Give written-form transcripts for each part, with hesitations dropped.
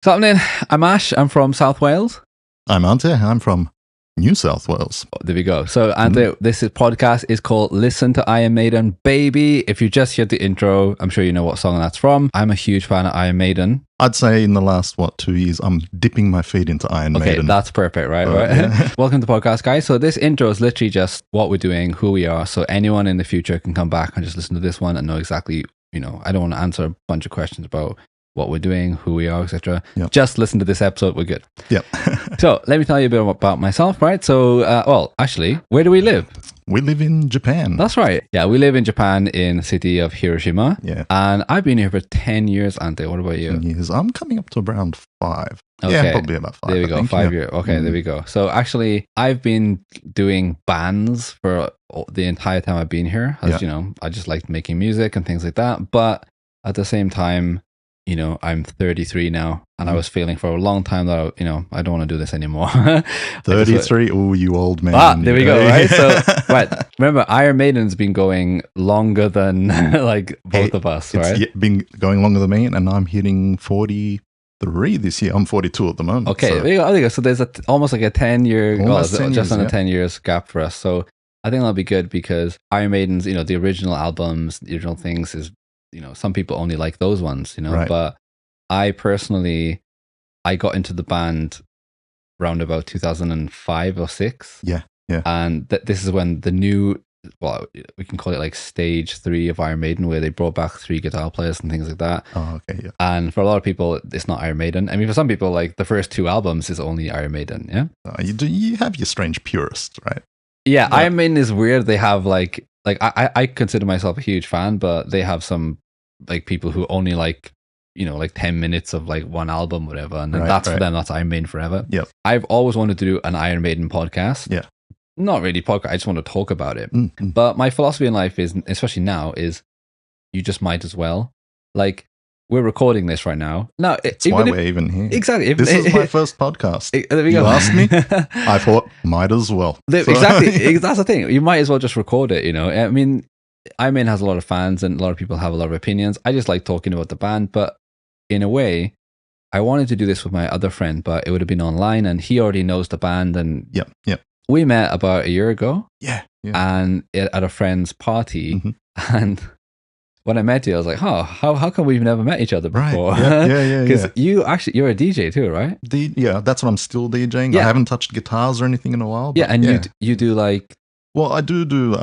What's happening? I'm Ash. I'm from South Wales. I'm Ante. I'm from New South Wales. Oh, there we go. So, Ante, this podcast is called Listen to Iron Maiden, baby. If you just heard the intro, I'm sure you know what song that's from. I'm a huge fan of Iron Maiden. I'd say in the last, 2 years, I'm dipping my feet into Iron Maiden. Okay, that's perfect, right? Yeah. Welcome to the podcast, guys. So this intro is literally just what we're doing, who we are. So anyone in the future can come back and just listen to this one and know exactly, I don't want to answer a bunch of questions about what we're doing, who we are, etc. Yep. Just listen to this episode. We're good. Yep. So let me tell you a bit about myself, right? So, actually, where do we live? We live in Japan. That's right. Yeah, we live in Japan in the city of Hiroshima. Yeah. And I've been here for 10 years, Ante. What about you? 10 years. I'm coming up to around 5. Okay. Yeah, probably about 5. There we go. 5 years. Okay, there we go. So actually, I've been doing bands for the entire time I've been here. As you know, I just liked making music and things like that. But at the same time, I'm 33 now, and I was feeling for a long time that, I don't want to do this anymore. 33? Oh, you old man. There we go, right? So, right. Remember, Iron Maiden's been going longer than, both of us, right? It's been going longer than me, and I'm hitting 43 this year. I'm 42 at the moment. Okay, so. there you go. So there's almost like a 10-year, just under 10 years gap for us. So I think that'll be good because Iron Maiden's, the original albums, the original things is, some people only like those ones, Right. But I personally, I got into the band around about 2005 or 6. Yeah. And this is when the new, we can call it like stage 3 of Iron Maiden, where they brought back 3 guitar players and things like that. Oh, okay, yeah. And for a lot of people, it's not Iron Maiden. I mean, for some people, like the first 2 albums is only Iron Maiden, yeah? You have your strange purists, right? Yeah, Iron Maiden is weird. They have I consider myself a huge fan, but they have some people who only like 10 minutes of one album, whatever, and then for them, that's Iron Maiden forever. Yep. I've always wanted to do an Iron Maiden podcast. Yeah. Not really podcast. I just want to talk about it. Mm-hmm. But my philosophy in life is, especially now, is you just might as well. We're recording this right now. No, that's why we're even here. Exactly. This is my first podcast. There we go. You asked me, I thought, might as well. Exactly. That's the thing. You might as well just record it, I mean, Iron Maiden has a lot of fans and a lot of people have a lot of opinions. I just like talking about the band, but in a way, I wanted to do this with my other friend, but it would have been online and he already knows the band. And Yep. We met about a year ago. Yeah. And at a friend's party. Mm-hmm. And when I met you, I was like, how come we've never met each other before? Right. Yeah. Because you're a DJ too, right? That's what I'm still DJing. Yeah. I haven't touched guitars or anything in a while. But and you do Well, I do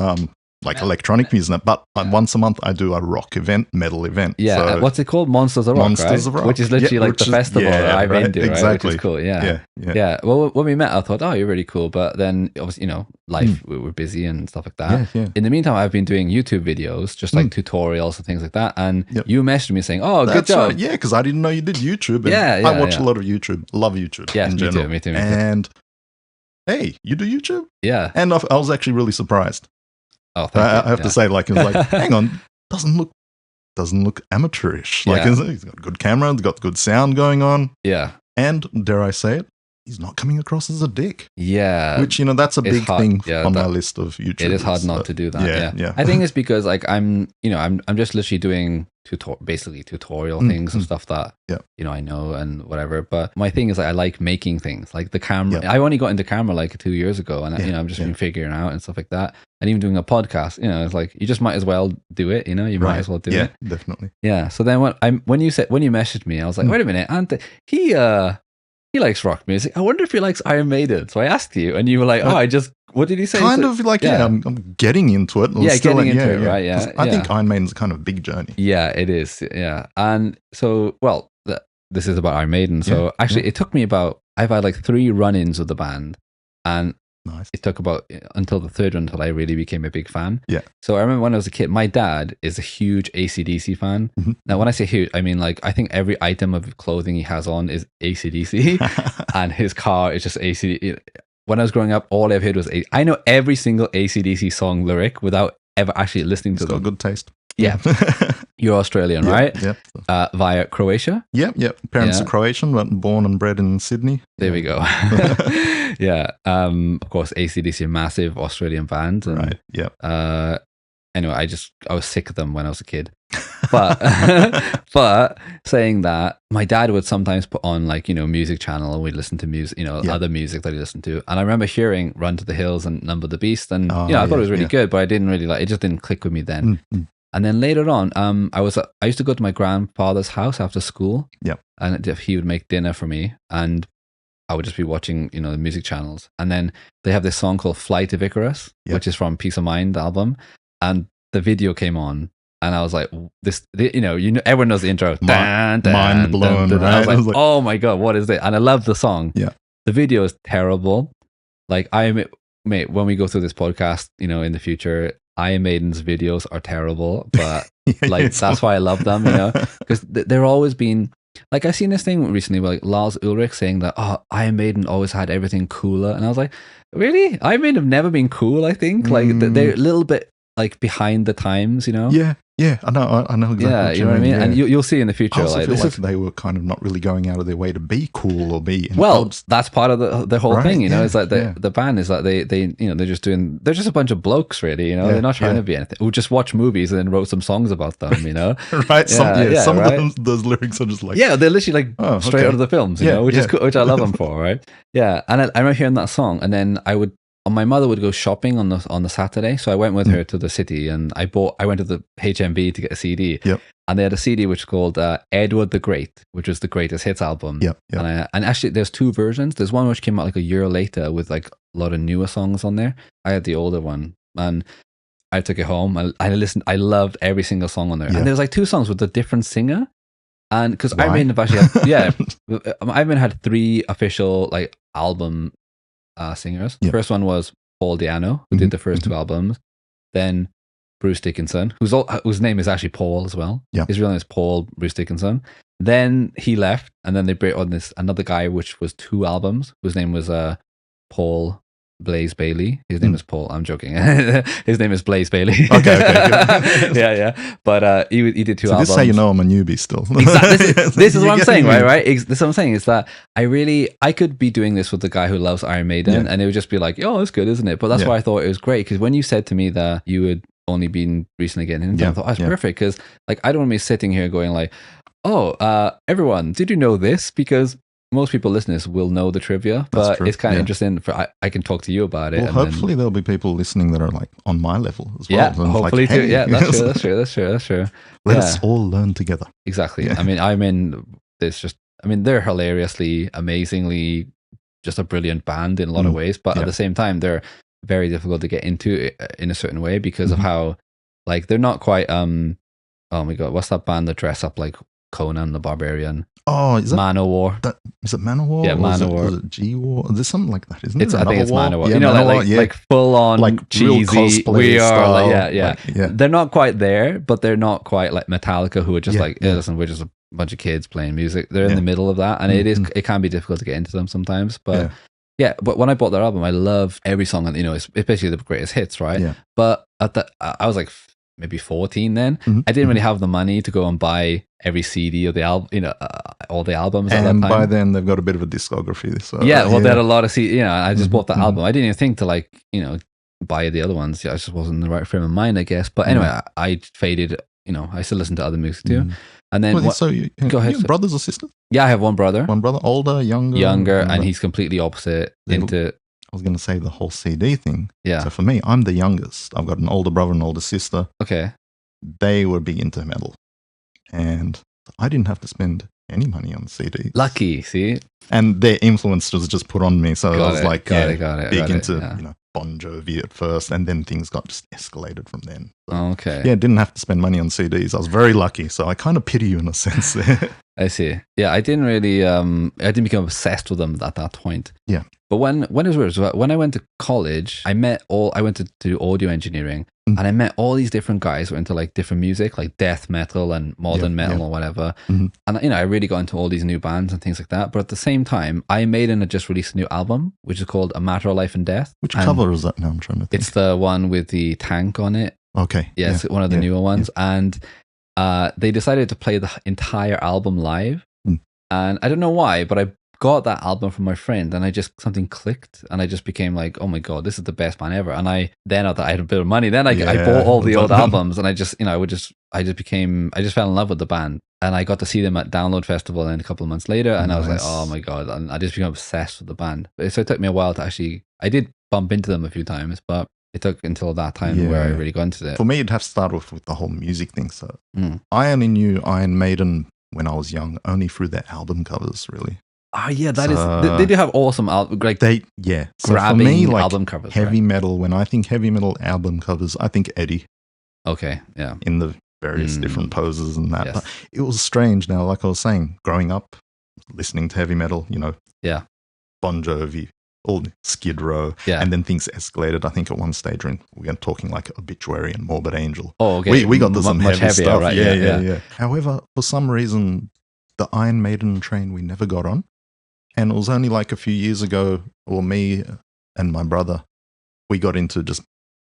electronic music, but once a month I do a rock event, metal event. Yeah, so what's it called? Monsters of Rock, Monsters of Rock. Which is literally the festival that I've been to, right? Exactly. Which is cool, Yeah. Well, when we met, I thought, you're really cool. But then, obviously, life, we were busy and stuff like that. Yeah. In the meantime, I've been doing YouTube videos, just tutorials and things like that. And you messaged me saying, good job. Right. Yeah, because I didn't know you did YouTube. And I watch a lot of YouTube. Love YouTube in general. Me too. And, hey, you do YouTube? Yeah. And I was actually really surprised. Oh, thank you. I have to say, it was hang on, doesn't look amateurish. He's got a good camera, he's got good sound going on. Yeah. And dare I say it, he's not coming across as a dick. Yeah. Which, that's a big thing on my list of YouTube. It is hard not to do that. Yeah. I think it's because I'm just literally doing tutorial things and stuff that I know and whatever. But my thing is I like making things like the camera. I only got into camera 2 years ago, and I'm just been figuring out and stuff like that. And even doing a podcast, it's you just might as well do it. You might as well do it. Yeah, definitely. Yeah. So then when you messaged me, I was like, wait a minute, Ante, he likes rock music. I wonder if he likes Iron Maiden. So I asked you, and you were like, what did he say? Kind of I'm getting into it. Getting into it, right? Yeah. I think Iron Maiden's kind of a big journey. Yeah, it is. Yeah. And so, this is about Iron Maiden. So actually, it took me I've had 3 run-ins with the band. And nice. It took about until the 3rd one until I really became a big fan. Yeah. So I remember when I was a kid, my dad is a huge AC/DC fan. Mm-hmm. Now, when I say huge, I mean I think every item of clothing he has on is AC/DC, and his car is just AC/DC. When I was growing up, all I've heard was I know every single AC/DC song lyric without ever actually listening to them. Got good taste. Yeah. You're Australian, right? Yeah. Via Croatia? Yep. Parents are Croatian, but born and bred in Sydney. There we go. Yeah. Of course, AC/DC, a massive Australian band. And, right. Yeah. Anyway, I was sick of them when I was a kid. but saying that, my dad would sometimes put on like, music channel, and we'd listen to music, other music that he listened to. And I remember hearing Run to the Hills and Number the Beast. And, I thought it was really good, but I didn't really it just didn't click with me then. Mm-hmm. And then later on, I used to go to my grandfather's house after school. Yeah. And he would make dinner for me, and I would just be watching, the music channels. And then they have this song called Flight of Icarus, which is from Peace of Mind album. And the video came on, and I was like, everyone knows the intro. Mind blown. Right? I was like, oh my God, what is it? And I love the song. Yeah. The video is terrible. Like, mate, when we go through this podcast, in the future, Iron Maiden's videos are terrible, but that's why I love them, because they're always been, like, I've seen this thing recently where like Lars Ulrich saying that, Iron Maiden always had everything cooler. And I was like, really? Iron Maiden have never been cool, I think. Like, they're a little bit like behind the times, Yeah, I know exactly. Yeah, you know what I mean? Yeah. And you'll see in the future. I also feel like they were kind of not really going out of their way to be cool or be in clubs. That's part of the whole thing, It's like the band is like they they're just a bunch of blokes, really, They're not trying to be anything. Who just watch movies and then wrote some songs about them, Right? Some of them, those lyrics are just like, they're literally like straight out of the films, which is cool, which I love them for, right? Yeah, and I remember hearing that song, and then my mother would go shopping on the Saturday, so I went with her to the city, and I went to the HMV to get a CD. Yep. And they had a CD which was called Edward the Great, which was the Greatest Hits album. Yep. And actually, there's two versions. There's one which came out like a year later with like a lot of newer songs on there. I had the older one, and I took it home. I listened. I loved every single song on there. And there was like two songs with a different singer. And because Iron Maiden have actually Iron Maiden had 3 official like album singers. The first one was Paul Di'Anno, who did the first 2 albums. Then Bruce Dickinson, whose name is actually Paul as well. Yeah. His real name is Paul Bruce Dickinson. Then he left, and then they brought on another guy, which was 2 albums, whose name was Paul Blaze Bailey. His name is Paul. I'm joking. His name is Blaze Bailey. Okay. Yeah. But he did 2 albums. This is how you know I'm a newbie still. Exactly. This is what I'm saying, right? This is what I'm saying is that I could be doing this with the guy who loves Iron Maiden, and it would just be like, oh, it's good, isn't it? But that's why I thought it was great, because when you said to me that you had only been recently getting into it, I thought, that's perfect, because like I don't want to be sitting here going like, everyone, did you know this? Because most people listening to this will know the trivia, but it's kind of interesting. I can talk to you about it. Well, hopefully there'll be people listening that are like on my level as well. Yeah, hopefully too. Yeah, that's true. Let us all learn together. Exactly. Yeah. I mean, they're hilariously, amazingly, just a brilliant band in a lot of ways. But at the same time, they're very difficult to get into in a certain way because of how, like, they're not quite. Oh my God, what's that band that dress up like Conan the Barbarian? Oh, is that Manowar? Is it Manowar? Yeah, Manowar. Is it G-War? There's something like that, isn't it? I think it's Manowar. Yeah, Manowar, like full on like cheesy. We are style. Like, They're not quite there, but they're not quite like Metallica, who are just listen, we're just a bunch of kids playing music. They're in the middle of that, and it can be difficult to get into them sometimes. But but when I bought their album, I loved every song, and especially the greatest hits, right? Yeah. But I was like maybe 14 then. I didn't really have the money to go and buy every CD of the album, all the albums at that time. And by then they've got a bit of a discography. So, they had a lot of CD. I just bought the album. I didn't even think to buy the other ones. I just wasn't in the right frame of mind, I guess. But anyway, I faded. I still listen to other music too. And then go ahead. You have brothers or sisters? Yeah, I have one brother. One brother, older, younger. Younger, and he's completely opposite into. I was going to say the whole CD thing. Yeah. So for me, I'm the youngest. I've got an older brother and older sister. Okay. They were big into metal, and I didn't have to spend any money on CDs. Lucky, see? And their influence was just put on me. So I was like, got big into Bon Jovi at first, and then things got just escalated from then. So, okay. Yeah, didn't have to spend money on CDs. I was very lucky, so I kind of pity you in a sense there. I see. Yeah, I didn't really, I didn't become obsessed with them at that point. Yeah. But when it was weird, so when I went to college, I went to do audio engineering, and I met all these different guys who were into like different music, like death metal and modern metal or whatever. And I really got into all these new bands and things like that. But at the same time, Iron Maiden had just released a new album, which is called A Matter of Life and Death. Which cover is that now? I'm trying to think. It's the one with the tank on it. Okay. Yeah, it's one of the newer ones. And they decided to play the entire album live. And I don't know why, but I got that album from my friend, and something clicked, and I just became like, oh my God, this is the best band ever. And I had a bit of money, then I bought all the old albums, and I just, I just fell in love with the band, and I got to see them at Download Festival, and a couple of months later, and I was like, oh my god, and I just became obsessed with the band. So it took me a while to actually. I did bump into them a few times, but it took until that time where I really got into it. For me, it'd have to start off with the whole music thing. So I only knew Iron Maiden when I was young, only through their album covers, really. Oh yeah, they do have awesome album, like so grabbing for me, like, album covers. Heavy metal. When I think heavy metal album covers, I think Eddie. Okay, yeah. In the various different poses and that. Yes. But it was strange. Now, like I was saying, growing up, listening to heavy metal, Bon Jovi, all Skid Row, and then things escalated. I think at one stage we were talking like Obituary and Morbid Angel. Oh, okay. We got to some much heavy stuff. Right? Yeah. However, for some reason, the Iron Maiden train we never got on. And it was only like a few years ago, or me and my brother, we got into just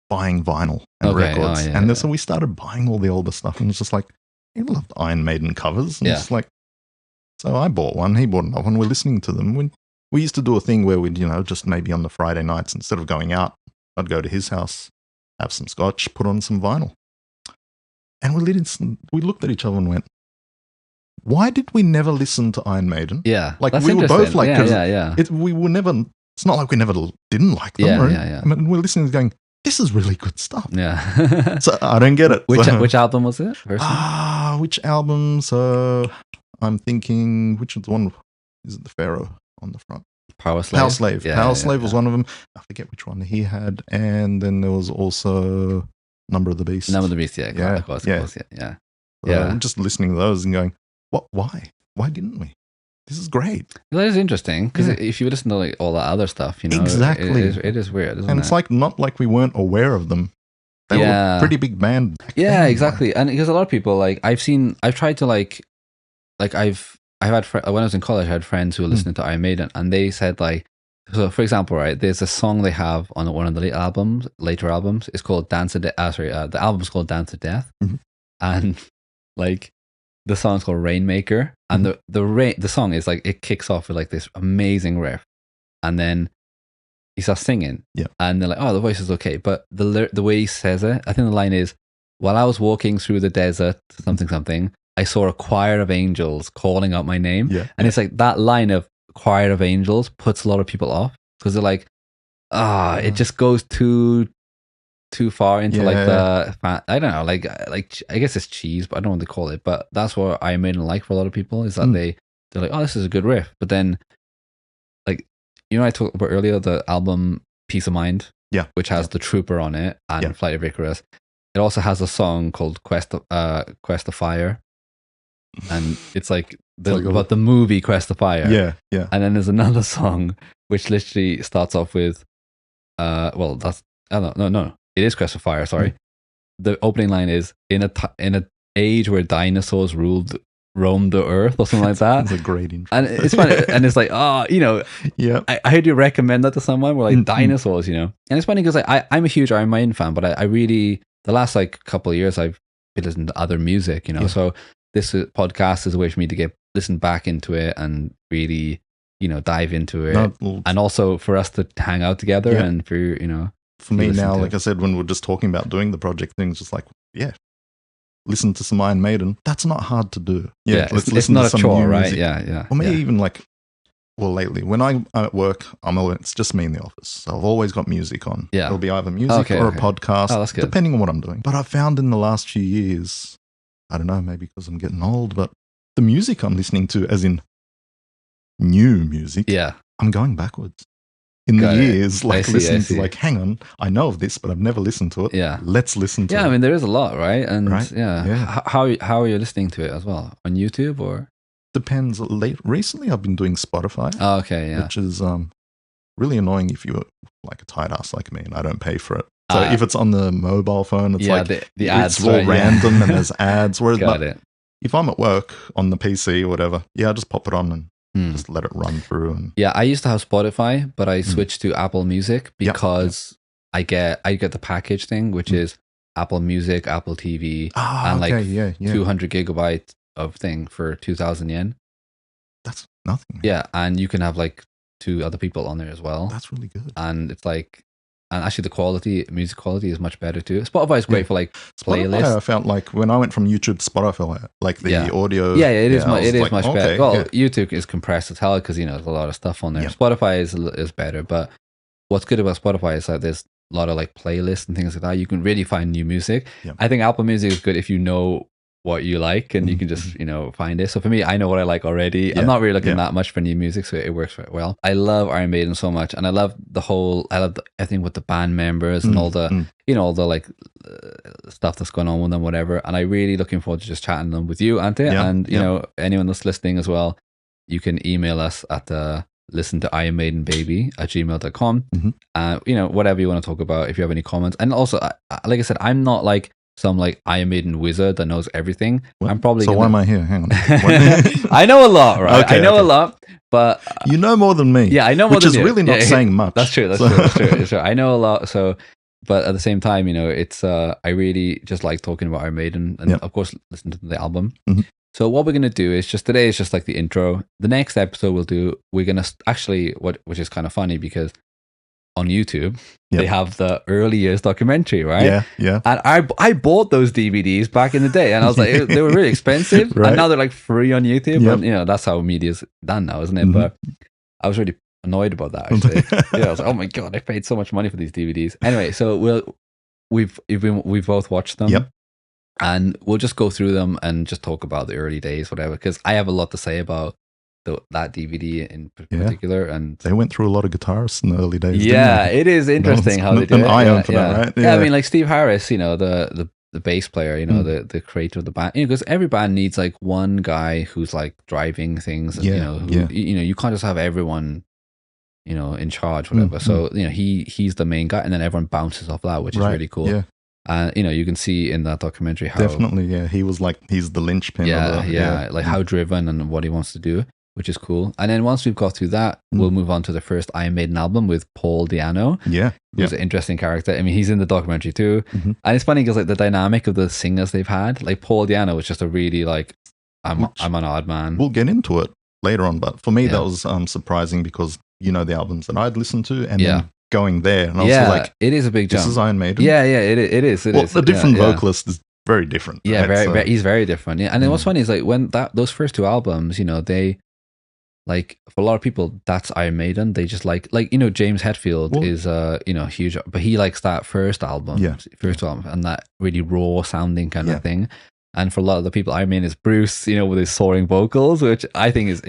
buying vinyl and records. And so we started buying all the older stuff. And it's just like, he loved Iron Maiden covers. And it's like, so I bought one, he bought another one. We're listening to them. We used to do a thing where we'd, just maybe on the Friday nights, instead of going out, I'd go to his house, have some scotch, put on some vinyl. And we looked at each other and went, why did we never listen to Iron Maiden? Yeah. Like we were both like, we were never, it's not like we never didn't like them. I mean, we're listening and going, this is really good stuff. Yeah. So I don't get it. Which album was it? Which album? So I'm thinking, which one is it? The Pharaoh on the front. Power Slave. Power Slave was one of them. I forget which one he had. And then there was also Number of the Beast. Of course, yeah. I'm just listening to those and going, what? Why? Why didn't we? This is great. That is interesting, because if you listen to like all that other stuff, exactly, it is weird, isn't and it? It's like not like we weren't aware of them. They were a pretty big band. Yeah, exactly. And because a lot of people, like I've tried to like I've had when I was in college, I had friends who were listening to Iron Maiden, and they said like, so for example, right, there's a song they have on one of the later albums. It's called Dance to Death. The album's called Dance to Death, and like. The song's called Rainmaker, and the song is like, it kicks off with like this amazing riff, and then he starts singing, and they're like, oh, the voice is okay, but the way he says it, I think the line is, while I was walking through the desert, something, I saw a choir of angels calling out my name, and it's like that line of choir of angels puts a lot of people off, because they're like, it just goes too far into like the I don't know, like I guess it's cheese, but I don't know what they call it. But that's what Iron Maiden like for a lot of people, is that they're like, oh, this is a good riff. But then, like, I talked about earlier, the album Peace of Mind, which has the Trooper on it and Flight of Icarus. It also has a song called Quest of Fire, and it's like about the movie Quest of Fire. And then there's another song which literally starts off with no. It is Quest of Fire, sorry. The opening line is, in a age where dinosaurs roamed the earth, or something like that. That's a great intro. And it's funny, and it's like, I heard you recommend that to someone. We're like, dinosaurs, And it's funny because I'm a huge Iron Maiden fan, but I really, the last like couple of years, I've been listening to other music, So this podcast is a way for me to listen back into it and really, dive into it. And also for us to hang out together and for me now, like I said, when we're just talking about doing the project things, just like, listen to some Iron Maiden. That's not hard to do. Let's listen to some chore, right? Yeah. Or maybe even like, lately, when I'm at work, it's just me in the office. So I've always got music on. Yeah. It'll be either music or a podcast, that's good. Depending on what I'm doing. But I've found in the last few years, I don't know, maybe because I'm getting old, but the music I'm listening to, as in new music, I'm going backwards. In the years, like listening to like, hang on, I know of this, but I've never listened to it. Yeah. Let's listen to it. Yeah, I mean, there is a lot, right? And how are you listening to it as well? On YouTube or? Depends. Recently, I've been doing Spotify. Oh, okay, yeah. Which is really annoying if you're like a tight ass like me and I don't pay for it. So if it's on the mobile phone, it's like the ads, it's all random and there's ads. Whereas if I'm at work on the PC or whatever, I just pop it on and just let it run through. And I used to have Spotify, but I switched to Apple Music because I get the package thing, which is Apple Music, Apple TV, and 200 gigabytes of thing for 2,000 yen. That's nothing. Yeah, and you can have like 2 other people on there as well. That's really good. And it's like, And actually the music quality is much better too. Spotify is great for like playlists. Spotify, I felt like when I went from YouTube to Spotify, like the audio. Yeah, it is much better. Well, YouTube is compressed as hell because, there's a lot of stuff on there. Yeah. Spotify is better, but what's good about Spotify is that there's a lot of like playlists and things like that. You can really find new music. Yeah. I think Apple Music is good if you know what you like and you can just find it. So for me, I know what I like already. I'm not really looking that much for new music, so it works very well. I love Iron Maiden so much, and I love everything with the band members and all the all the like stuff that's going on with them, whatever. And I really looking forward to just chatting them with you, Ante, and anyone that's listening as well. You can email us at listen to ironmaidenbaby@gmail.com. Whatever you want to talk about, if you have any comments. And also, like I said, I'm not like some like Iron Maiden wizard that knows everything. What? I'm probably why am I here? Hang on. I know a lot, right? Okay, I know a lot, but you know more than me. Yeah, I know more than you. Which is really not saying much. That's true. That's true. I know a lot. So, but at the same time, it's I really just like talking about Iron Maiden, and of course, listen to the album. So what we're gonna do is today is just like the intro. The next episode we're gonna actually which is kind of funny because on YouTube, they have the early years documentary, right? Yeah. And I bought those DVDs back in the day, and I was like, they were really expensive, right. And now they're like free on YouTube. Yep. And that's how media's done now, isn't it? But I was really annoyed about that. Actually, I was like, oh my god, I paid so much money for these DVDs. Anyway, so we've both watched them. Yep. And we'll just go through them and just talk about the early days, whatever. Because I have a lot to say about that DVD in particular, and they went through a lot of guitarists in the early days. Yeah, it is interesting how they do it. An eye for that, right? Yeah, I mean, like Steve Harris, the bass player, the creator of the band. Because every band needs like one guy who's like driving things. And, you can't just have everyone, in charge, whatever. So he's the main guy, and then everyone bounces off that, which is really cool. Yeah. You can see in that documentary how he was like he's the linchpin. Like how driven and what he wants to do, which is cool. And then once we've got through that, we'll move on to the first Iron Maiden album with Paul Di'Anno. Who's an interesting character. I mean, he's in the documentary too. And it's funny because like the dynamic of the singers they've had, like Paul Di'Anno was just a really like I'm an odd man. We'll get into it later on, but for me that was surprising because the albums that I'd listened to and then going there, and I was like, it is a big jump. This is Iron Maiden. It is. The different vocalist is very different. Yeah, right? He's very different. Yeah, and then what's funny is like when those first two albums, they like for a lot of people that's Iron Maiden. They just like James Hetfield is huge, but he likes that first album, and that really raw sounding kind of thing. And for a lot of the people, Iron Maiden is Bruce, with his soaring vocals, which I think is,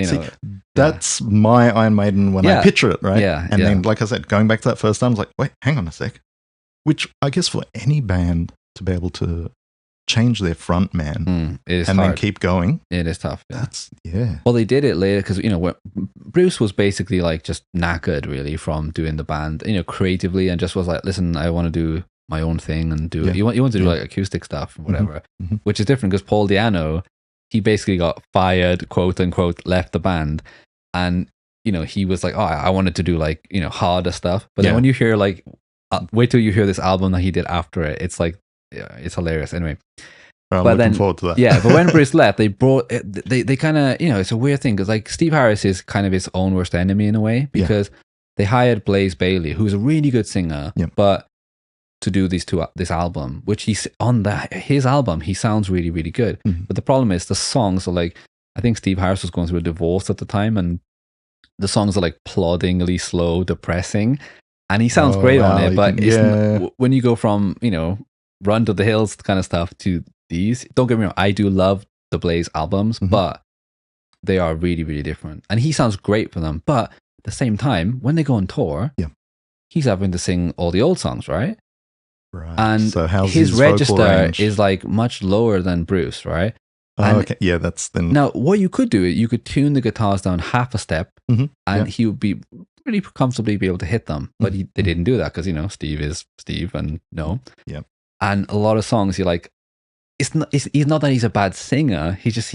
that's my Iron Maiden when I picture it, right? Yeah. And then, like I said, going back to that first time, I was like, wait, hang on a sec. Which I guess for any band to be able to change their front man and then keep going, it is tough. That's Well, they did it later because Bruce was basically like just knackered really from doing the band, creatively, and just was like, listen, I want to do my own thing and do it. You want to do like acoustic stuff and whatever, which is different because Paul Di'Anno, he basically got fired, quote unquote, left the band, and he was like, oh, I wanted to do like harder stuff. But then when you hear like, wait till you hear this album that he did after it, it's like, it's hilarious. Anyway, I'm looking forward to that. Yeah, but when Bruce left, they brought they kind of it's a weird thing because like Steve Harris is kind of his own worst enemy in a way because they hired Blaze Bayley, who's a really good singer, but to do this album, which he's on his album, he sounds really, really good. But the problem is the songs are like, I think Steve Harris was going through a divorce at the time, and the songs are like ploddingly slow, depressing, and he sounds great on it. But when you go from Run to the Hills kind of stuff to these, don't get me wrong, I do love the Blaze albums, but they are really, really different, and he sounds great for them. But at the same time, when they go on tour, he's having to sing all the old songs, right? Right. And so his register is like much lower than Bruce, right? Okay. Yeah, that's then. Now, what you could do, you could tune the guitars down half a step, and he would be really comfortably be able to hit them. But they didn't do that because Steve is Steve, and and a lot of songs you're like, he's not that he's a bad singer. He just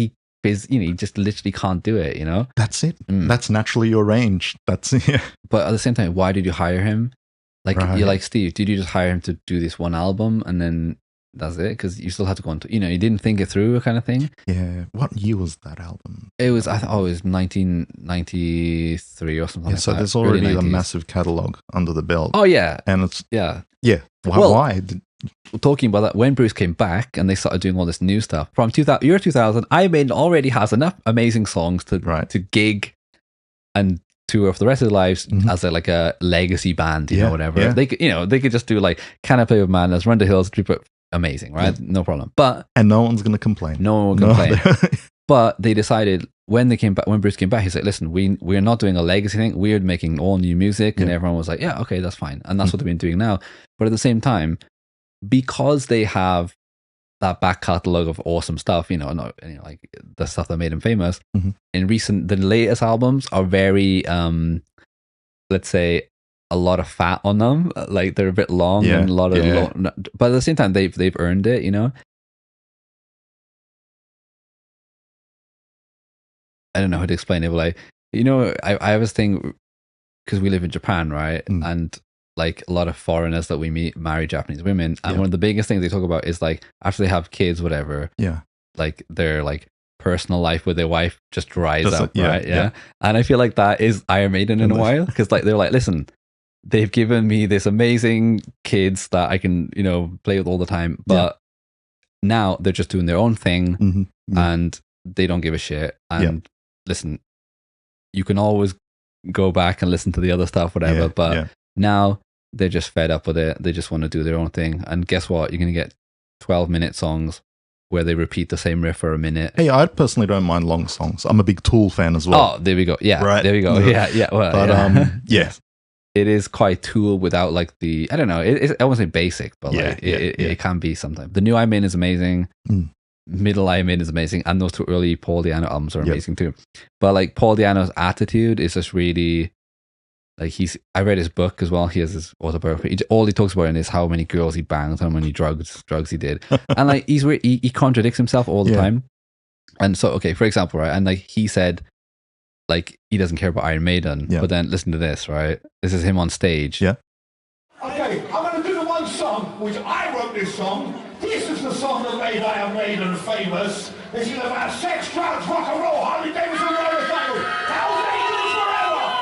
literally can't do it. That's it. That's naturally your range. But at the same time, why did you hire him? Like you're like, Steve, did you just hire him to do this one album and then that's it, because you still had to go into, you didn't think it through kind of thing. Yeah. What year was that album? It was, I thought it was 1993 or something like that. So there's already a massive catalogue under the belt. Oh, yeah. And it's... Yeah. Yeah. Why? Talking about that, when Bruce came back and they started doing all this new stuff, from year 2000, Iron Maiden already has enough amazing songs to gig and tour for the rest of their lives as a legacy band, whatever. Yeah. They could just do like Can I Play With Madness, Run the Hills, amazing, right? Yeah. No problem. And no one's going to complain. No one will complain. But they decided when Bruce came back, he said, listen, we're not doing a legacy thing. We're making all new music. And everyone was like, yeah, okay, that's fine. And that's what they've been doing now. But at the same time, because they have that back catalogue of awesome stuff, like the stuff that made them famous, the latest albums are very, let's say, a lot of fat on them. Like they're a bit long and a lot of long, but at the same time, they've earned it, I don't know how to explain it, but like, I have this thing, because we live in Japan, right? And like a lot of foreigners that we meet marry Japanese women. And one of the biggest things they talk about is like, after they have kids, whatever, like their like personal life with their wife just dries up, right? Yeah. And I feel like that is Iron Maiden in a while, because like they're like, listen, they've given me this amazing kids that I can, play with all the time, but now they're just doing their own thing and they don't give a shit. And listen, you can always go back and listen to the other stuff, whatever, but now they're just fed up with it. They just want to do their own thing. And guess what? You're going to get 12-minute songs where they repeat the same riff for a minute. Hey, I personally don't mind long songs. I'm a big Tool fan as well. Oh, there we go. Yeah, right. There we go. Yeah. Well, but it is quite Tool without like the, I don't know, I won't say basic, but it can be sometimes. The new Iron Maiden is amazing. Middle Iron Maiden is amazing. And those two early Paul Di'Anno albums are amazing too. But like Paul Di'Anno's attitude is just really, like I read his book as well. He has his autobiography. All he talks about in is how many girls he banged, how many drugs he did. And like he contradicts himself all the time. And so, okay, for example, right? And like he said, like he doesn't care about Iron Maiden, but then listen to this, right? This is him on stage. Yeah. Okay, I'm going to do the one song which I wrote this song. This is the song that made Iron Maiden famous. This is about sex, drugs, rock and roll, Harley Davidson, motorcycle. Hell's Angels forever.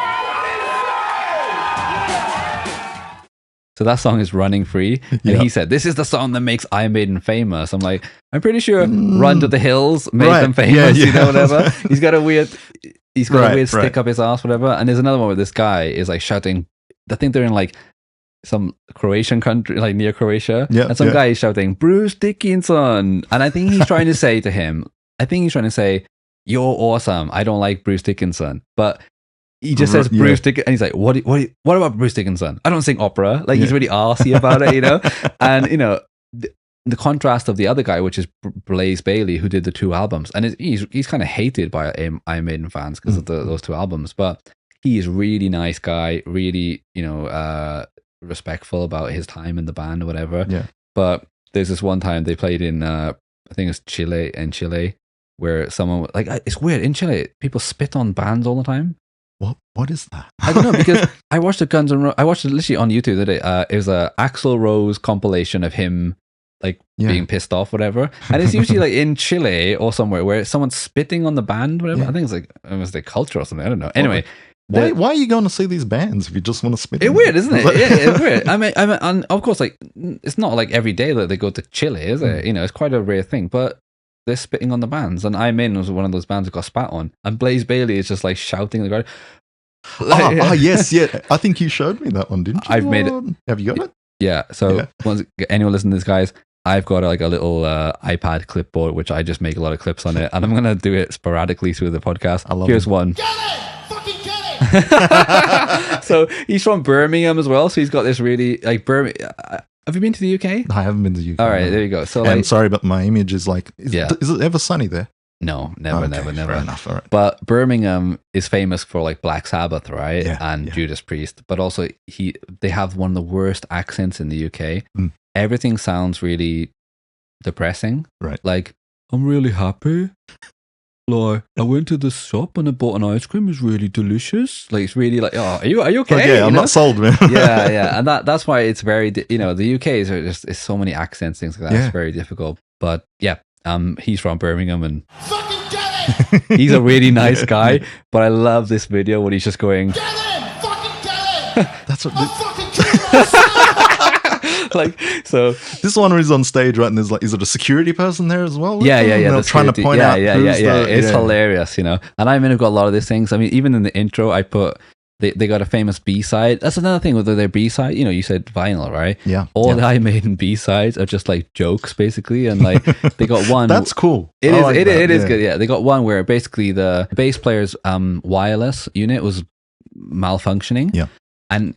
So that song is Running Free. And he said, this is the song that makes Iron Maiden famous. I'm like, I'm pretty sure Run to the Hills made them famous, whatever. He's got a weird stick up his ass, whatever. And there's another one where this guy is like shouting, I think they're in like some Croatian country, like near Croatia. And some guy is shouting, Bruce Dickinson. And I think he's trying to say to him, you're awesome. I don't like Bruce Dickinson. But he just says Bruce Dickinson. And he's like, what about Bruce Dickinson? I don't sing opera. Like he's really arsey about it, And, the contrast of the other guy, which is Blaze Bayley, who did the two albums. And he's kind of hated by Iron Maiden fans because of those two albums. But he is really nice guy, really, respectful about his time in the band or whatever. But there's this one time they played in I think it's Chile, where someone like, it's weird in Chile, people spit on bands all the time. What is that? I don't know, because I watched it literally on YouTube today. It was a Axl Rose compilation of him like being pissed off, whatever. And it's usually like in Chile or somewhere where someone's spitting on the band, whatever. I think it's like it was their culture or something. I don't know. Anyway. Why are you going to see these bands if you just want to spit? It's weird, isn't it? It's weird. I mean, and of course, like it's not like every day that they go to Chile, is it? It's quite a rare thing. But they're spitting on the bands, and Iron Maiden was one of those bands that got spat on. And Blaze Bayley is just like shouting in the crowd. Yes. I think you showed me that one, didn't you? I've made it. Have you got it? Yeah. So once anyone listen to this, guys, I've got like a little iPad clipboard which I just make a lot of clips on it, and I'm gonna do it sporadically through the podcast. Here's one. So he's from Birmingham as well, so he's got this really like Birmingham. Have you been to the UK? I haven't been to the UK. All right, there you go. So I'm sorry, but my image is like, is it ever sunny there? No, never. Fair enough. All right. But Birmingham is famous for like Black Sabbath, right? And Judas Priest. But also they have one of the worst accents in the UK. Everything sounds really depressing. Right. Like, I'm really happy. like, I went to the shop and I bought an ice cream. It was really delicious. Like, it's really like, oh, are you okay? Like, yeah, I'm not sold, man. yeah. And that's why it's very, the UK is just, it's so many accents, things like that. Yeah. It's very difficult. But yeah, he's from Birmingham and fucking get it! He's a really nice guy. But I love this video when he's just going, get him! Fucking get him! That's what. I'm fucking killing myself! Like, so this one where he's on stage, right? And there's like, is it a security person there as well? Yeah. They're trying to point out. It's hilarious, And I mean, I've got a lot of these things. I mean, even in the intro, I put they got a famous B-side. That's another thing with their B-side. You said vinyl, right? Yeah. All the Iron Maiden B-sides are just like jokes, basically, and like they got one. That's cool. It is good. Yeah, they got one where basically the bass player's wireless unit was malfunctioning. Yeah, and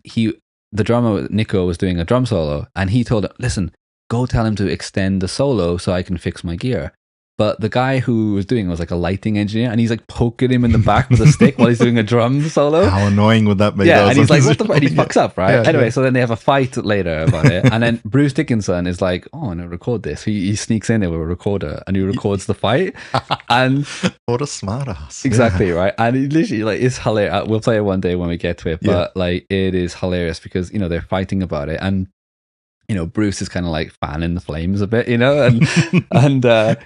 the drummer, Nico, was doing a drum solo, and he told him, listen, go tell him to extend the solo so I can fix my gear. But the guy who was doing it was like a lighting engineer, and he's like poking him in the back with a stick while he's doing a drum solo. How annoying would that be? Yeah, and he's like, what the fuck? And he fucks up, right? Anyway, so then they have a fight later about it. And then Bruce Dickinson is like, oh, I'm going to record this. He sneaks in there with a recorder and he records the fight. And what a smart ass. Exactly, right? And it literally, like, it's hilarious. We'll play it one day when we get to it. But, like, it is hilarious because, they're fighting about it. And, Bruce is kind of like fanning the flames a bit, and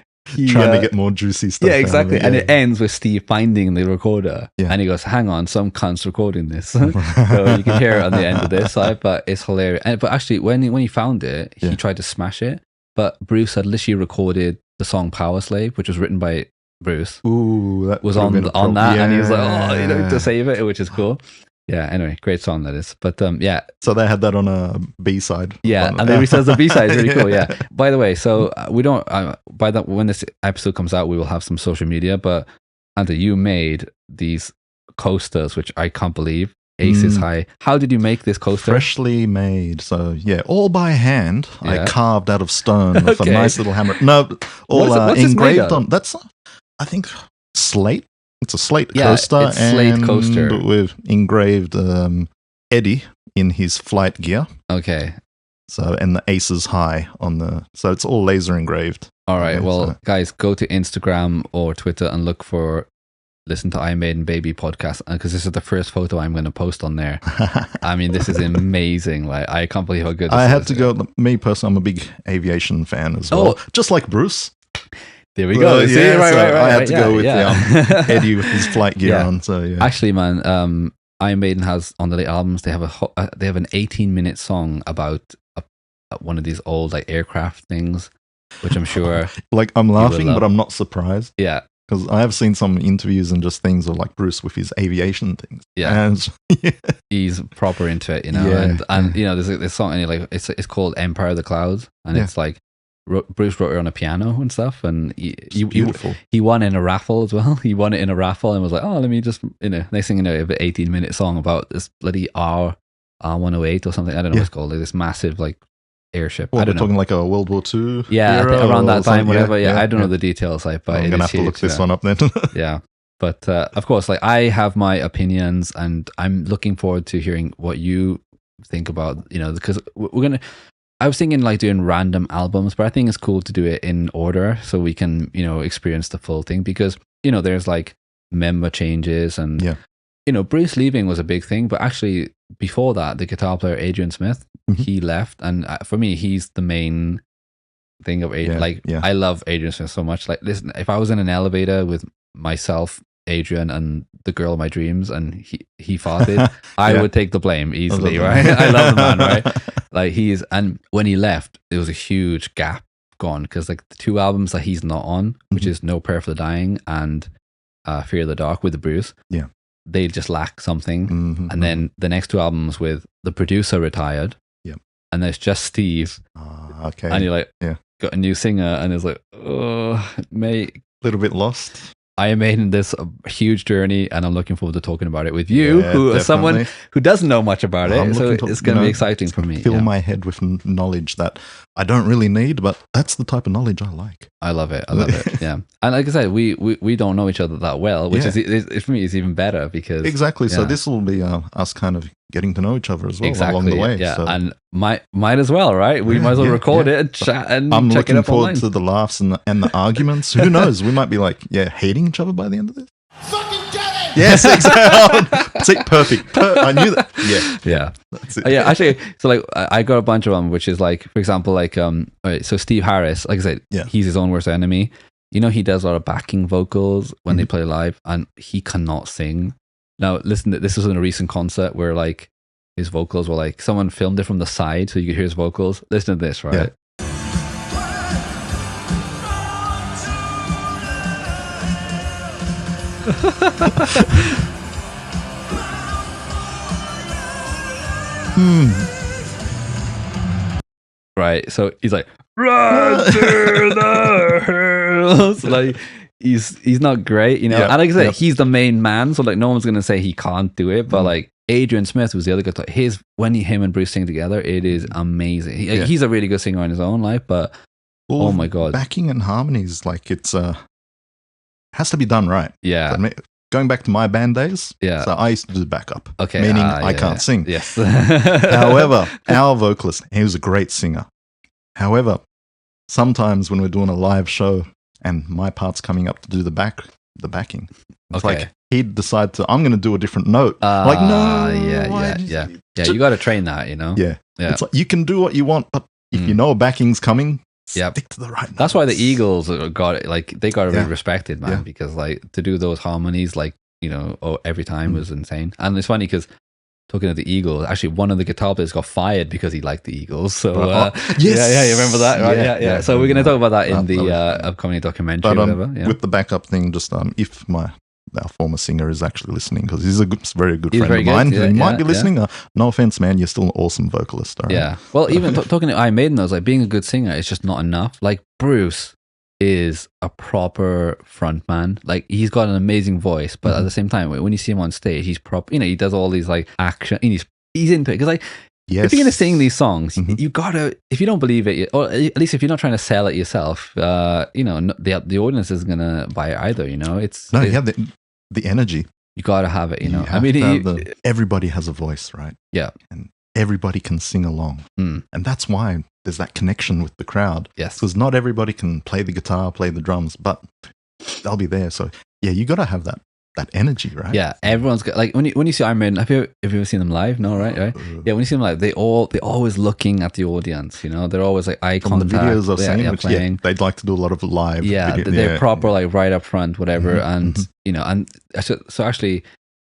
trying to get more juicy stuff. Yeah, exactly. And it ends with Steve finding the recorder. Yeah. And he goes, hang on, some cunt's recording this. So you can hear it on the end of this side, but it's hilarious. But actually, when he found it, he tried to smash it. But Bruce had literally recorded the song Power Slave, which was written by Bruce. Ooh, that was on that. And he was like, to save it, which is cool. Yeah, anyway, great song that is. But yeah. So they had that on a B-side. Yeah, and then he says the B-side is really cool, yeah. By the way, so we don't, when this episode comes out, we will have some social media, but Anta, you made these coasters, which I can't believe. Aces High. How did you make this coaster? Freshly made. So yeah, all by hand. I carved out of stone with a nice little hammer. No, all what's engraved on. That's, I think, slate. It's a slate coaster. It's slate coaster. We've engraved Eddie in his flight gear. Okay. So, and the Aces High on so it's all laser engraved. All right. Well, guys, go to Instagram or Twitter and look for Listen to Iron Maiden Baby podcast, because this is the first photo I'm going to post on there. I mean, this is amazing. Like, I can't believe how good this is. I had to go, me personally, I'm a big aviation fan as well. Just like Bruce. There we go. See, right. I had to go with Eddie with his flight gear on. So yeah. Actually, man, Iron Maiden has on the albums. They have an 18-minute song about one of these old like aircraft things, which I'm sure. Like, I'm laughing, but I'm not surprised. Yeah, because I have seen some interviews and just things of like Bruce with his aviation things. Yeah, and, he's proper into it, and there's this song, and like it's called Empire of the Clouds, and it's like. Bruce wrote it on a piano and stuff, and he won in a raffle as well. He won it in a raffle and was like, oh, let me just, next thing you know, an 18-minute song about this bloody R108 or something. I don't know what it's called, like this massive like airship. Well, I don't know. Talking like a World War II around that time, whatever. I don't know the details, but I'm going to have to look this one up then. Yeah. But of course, like, I have my opinions, and I'm looking forward to hearing what you think about, because we're going to, I was thinking like doing random albums, but I think it's cool to do it in order so we can, experience the full thing, because, there's like member changes and, Bruce leaving was a big thing, but actually before that, the guitar player, Adrian Smith, he left. And for me, he's the main thing of Adrian. I love Adrian Smith so much. Like, listen, if I was in an elevator with myself, Adrian, and the girl of my dreams, and he farted, I would take the blame easily, right? I love the man, right? Like, and when he left, there was a huge gap gone, because like the two albums that he's not on, which is No Prayer for the Dying and Fear of the Dark with the Bruce, they just lack something. And then the next two albums with the producer retired, and there's just Steve, and you're like, got a new singer, and it's like, oh, mate, a little bit lost. I am in this huge journey, and I'm looking forward to talking about it with you, who is someone who doesn't know much about it. So it's going to be exciting for me. Fill my head with knowledge that I don't really need, but that's the type of knowledge I like. I love it. Yeah. And like I said, we don't know each other that well, which is for me is even better, because exactly. So this will be us kind of getting to know each other as well along the way. Yeah, so. And might as well, right? We might as well record it and chat and I'm check it up online. I'm looking forward to the laughs and the arguments. Who knows? We might be like, hating each other by the end of this. Fucking get it! Yes, exactly. See, perfect. I knew that. Yeah. That's it. Yeah, actually, so like I got a bunch of them, which is like, for example, like so Steve Harris, like I said, he's his own worst enemy. You know, he does a lot of backing vocals when they play live, and he cannot sing. Now, listen, this was in a recent concert where like his vocals were like, someone filmed it from the side so you could hear his vocals. Listen to this, right? Yeah. Right, so he's like, run to the hills. Like, he's not great, you know. And like I said, he's the main man, so like no one's gonna say he can't do it. But like Adrian Smith was the other guy. Him and Bruce sing together, it is amazing. He's a really good singer on his own, like, but oh my god, backing and harmonies, like it's has to be done right. Yeah. Going back to my band days, so I used to do backup, meaning I can't sing. Yes. However, our vocalist, he was a great singer. However, sometimes when we're doing a live show and my part's coming up to do the backing, it's like he'd decide I'm going to do a different note. Like, no. Yeah. You got to train that, you know? Yeah. It's like, you can do what you want, but if you know a backing's coming, stick to the right notes. That's why the Eagles got it. Like, they got to be respected, man, because like to do those harmonies, like, you know, every time was insane. And it's funny because talking of the Eagles, actually one of the guitar players got fired because he liked the Eagles. So you remember that, right? Yeah. So we're going to talk about that in the upcoming documentary, or whatever. With the backup thing, just if our former singer is actually listening, because he's a very good friend of mine. He might be listening. No offense, man. You're still an awesome vocalist. Right? Yeah. Well, even talking to Iron Maiden, I was like, being a good singer is just not enough. Like Bruce is a proper front man. Like he's got an amazing voice, but at the same time, when you see him on stage, he's proper. You know, he does all these like action. And he's into it because like. Yes. If you're going to sing these songs, you gotta. If you don't believe it, or at least if you're not trying to sell it yourself, you know, the audience isn't going to buy it either. You know, you have the energy. You gotta have it. You know, I mean, everybody has a voice, right? Yeah, and everybody can sing along, and that's why there's that connection with the crowd. Yes, because not everybody can play the guitar, play the drums, but they'll be there. So yeah, you gotta have that energy, right? Yeah, everyone's got like when you see Iron Maiden, have you ever seen them live? No, right? Yeah, when you see them live, they're always looking at the audience. You know, they're always like eye contact. The videos I've seen, which, they'd like to do a lot of live. Yeah, they're proper like right up front, whatever. And you know, and so actually,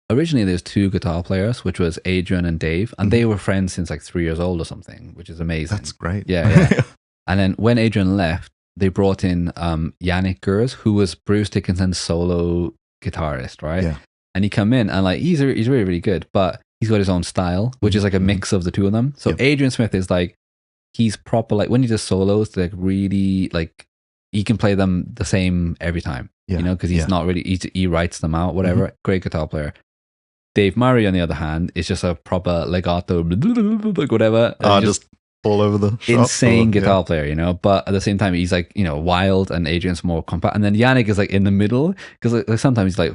originally there's two guitar players, which was Adrian and Dave, and they were friends since like 3 years old or something, which is amazing. That's great. Yeah. And then when Adrian left, they brought in Yannick Gers, who was Bruce Dickinson's solo guitarist, right? Yeah. And he come in and like he's really, really good, but he's got his own style, which is like a mix of the two of them. So Adrian Smith is like, he's proper, like when he does solos, they're like really like he can play them the same every time, you know, because he's not really, he writes them out, whatever. Great guitar player. Dave Murray, on the other hand, is just a proper legato, whatever. Just all over the shop. Insane guitar player, you know, but at the same time he's like, you know, wild, and Adrian's more compact, and then Yannick is like in the middle, because like sometimes he's like,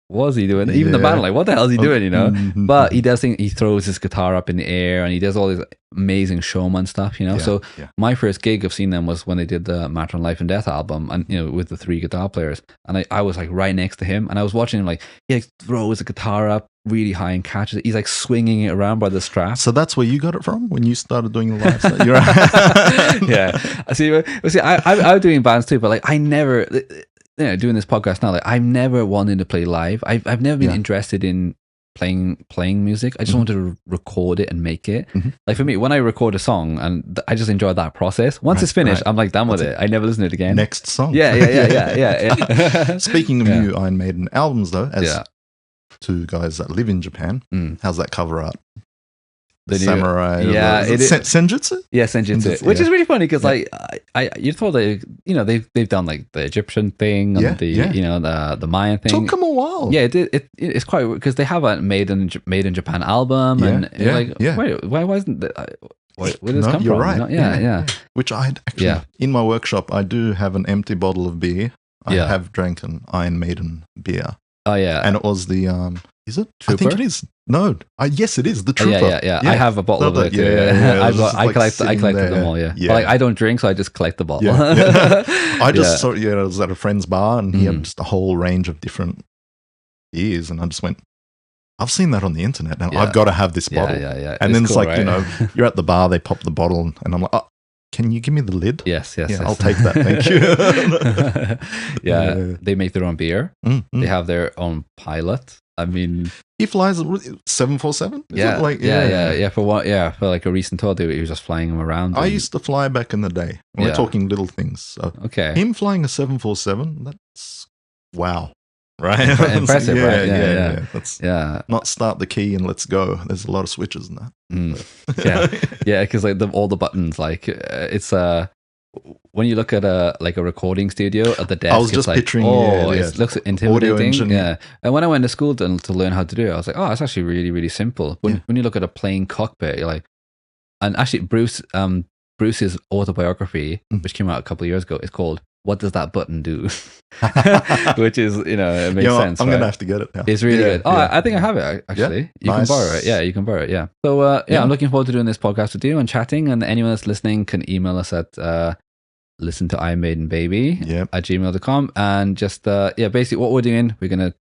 what's he doing? Even the band, like, what the hell is he doing, you know? But he does he throws his guitar up in the air, and he does all this amazing showman stuff, you know? So my first gig of seeing them was when they did the Matter on Life and Death album, and, you know, with the 3 guitar players, and I was like right next to him, and I was watching him, like, he like throws the guitar up really high and catches it. He's like swinging it around by the strap. So that's where you got it from when you started doing the live stuff? You're right. Yeah. See, I was doing bands too, but like I never, you know, doing this podcast now, like I've never wanted to play live. I've never been interested in playing music. I just wanted to record it and make it. Like for me, when I record a song, and I just enjoy that process. Once it's finished, I'm like done with it. I never listen to it again. Next song. Yeah. Speaking of new Iron Maiden albums, though, as two guys that live in Japan, how's that cover art? The samurai, senjutsu? Yeah, senjutsu, which is really funny because like you thought they've done like the Egyptian thing and you know the Mayan thing. Took them a while. Yeah, it's quite, because they have a Made in Japan album, and wait, why wasn't where did this come you're from? Right. Yeah. Which I actually in my workshop I do have an empty bottle of beer. I have drank an Iron Maiden beer. Oh yeah, and it was the is it? Trooper? I think it is. No, yes, it is the Trooper. Yeah. I have a bottle of it. Yeah. I collected them all. Yeah. But, like, I don't drink, so I just collect the bottle. I just saw. I was at a friend's bar, and he had just a whole range of different beers, and I just went, I've seen that on the internet, and I've got to have this bottle. Yeah. And then it's cool, like, right? you're at the bar, they pop the bottle, and I'm like, oh, can you give me the lid? Yes. I'll take that, thank you. They make their own beer. They have their own pilot. I mean, he flies 747. Yeah. For like a recent tour, he was just flying them around. I used to fly back in the day. We're talking little things. So okay, him flying a 747. That's wow, right? Impressive, right? Yeah. That's not start the key and let's go. There's a lot of switches in that. Because like all the buttons, like it's when you look at a recording studio at the desk, I was just picturing, it looks intimidating. And when I went to school to learn how to do it, I was like, oh, it's actually really, really simple. When you look at a plane cockpit, you're like, and actually Bruce's autobiography, which came out a couple of years ago, is called "What Does That Button Do?" Which is, it makes sense. I'm gonna have to get it now. It's really good. Oh, I think I have it actually. You can borrow it. Yeah, you can borrow it. Yeah. So I'm looking forward to doing this podcast with you and chatting. And anyone that's listening can email us at listen to Iron Maiden Baby at gmail.com. And just basically what we're doing, we're gonna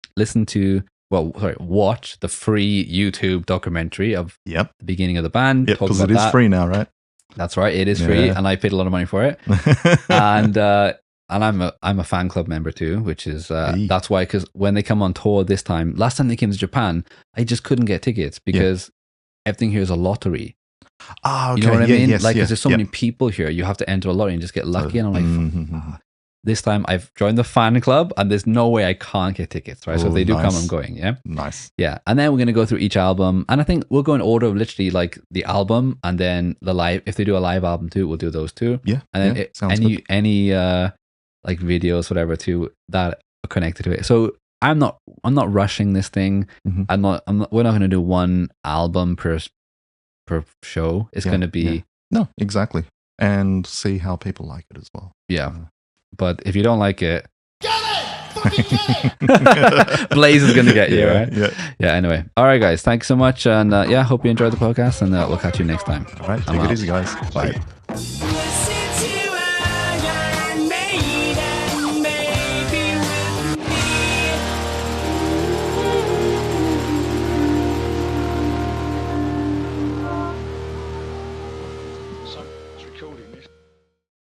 watch the free YouTube documentary of the beginning of the band. Yeah, because it is free now, right? That's right, it is free, and I paid a lot of money for it. And I'm a fan club member too, which is that's why, because when they come on tour last time they came to Japan, I just couldn't get tickets because everything here is a lottery. Oh, okay. You know what I mean? Yes, because there's so many people here, you have to enter a lottery and just get lucky. And I'm like, this time I've joined the fan club, and there's no way I can't get tickets, right? So if they do come, I'm going. Yeah, nice. Yeah, and then we're gonna go through each album, and I think we'll go in order of literally like the album, and then the live. If they do a live album too, we'll do those too. Yeah, and then any like videos, whatever, too that are connected to it. So I'm not rushing this thing. We're not gonna do one album per show. It's gonna be no, exactly, and see how people like it as well. Yeah. But if you don't like it, get it! Fucking get it! Blaze is going to get you, right? Yeah. Anyway. All right, guys. Thanks so much. And hope you enjoyed the podcast. And we'll catch you next time. All right. Take it easy, guys. Bye.